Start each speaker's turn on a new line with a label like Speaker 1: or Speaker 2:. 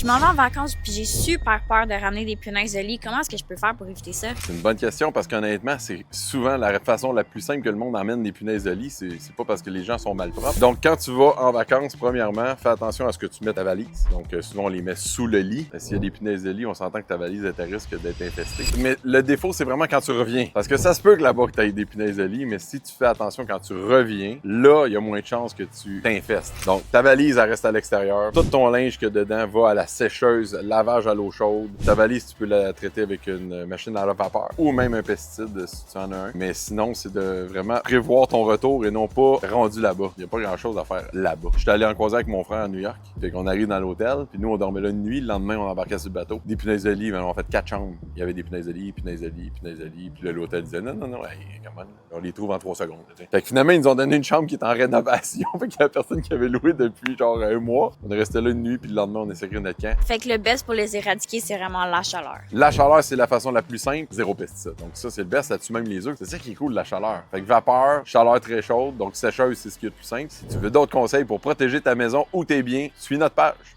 Speaker 1: Je m'en vais en vacances puis j'ai super peur de ramener des punaises de lit. Comment est-ce que je peux faire pour éviter ça?
Speaker 2: C'est une bonne question parce qu'honnêtement, c'est souvent la façon la plus simple que le monde emmène des punaises de lit. C'est pas parce que les gens sont malpropres. Donc, quand tu vas en vacances, premièrement, fais attention à ce que tu mets ta valise. Donc, souvent, on les met sous le lit. S'il y a des punaises de lit, on s'entend que ta valise est à risque d'être infestée. Mais le défaut, c'est vraiment quand tu reviens. Parce que ça se peut que là-bas, que tu aies des punaises de lit, mais si tu fais attention quand tu reviens, là, il y a moins de chances que tu t'infestes. Donc, ta valise, elle reste à l'extérieur. Tout ton linge que dedans va à la sécheuse, lavage à l'eau chaude. Ta valise, tu peux la traiter avec une machine à vapeur ou même un pesticide si tu en as un. Mais sinon, c'est de vraiment prévoir ton retour et non pas rendu là-bas. Il n'y a pas grand-chose à faire là-bas. Je suis allé en croisière avec mon frère à New York. Fait qu'on arrive dans l'hôtel, puis nous, on dormait là une nuit. Le lendemain, on embarquait sur le bateau. Des punaises de lit, ben, on a fait 4 chambres. Il y avait des punaises de lit, punaises de lit, punaises de lit. Puis là, l'hôtel disait non, hey, comment? On les trouve en 3 secondes. Fait que finalement, ils nous ont donné une chambre qui est en rénovation. Fait qu'il y a personne qui avait loué depuis genre un mois. On est resté là une nuit, puis le lendemain, on est sécuré notre camp.
Speaker 1: Fait que le best pour les éradiquer, c'est vraiment la chaleur.
Speaker 2: La chaleur, c'est la façon la plus simple, zéro pesticide. Donc ça, c'est le best, ça tue même les œufs. C'est ça qui est cool, la chaleur. Fait que vapeur, chaleur très chaude, donc sécheuse, c'est ce qui est le plus simple. Si tu veux d'autres conseils pour protéger ta maison ou tes biens, suis notre page.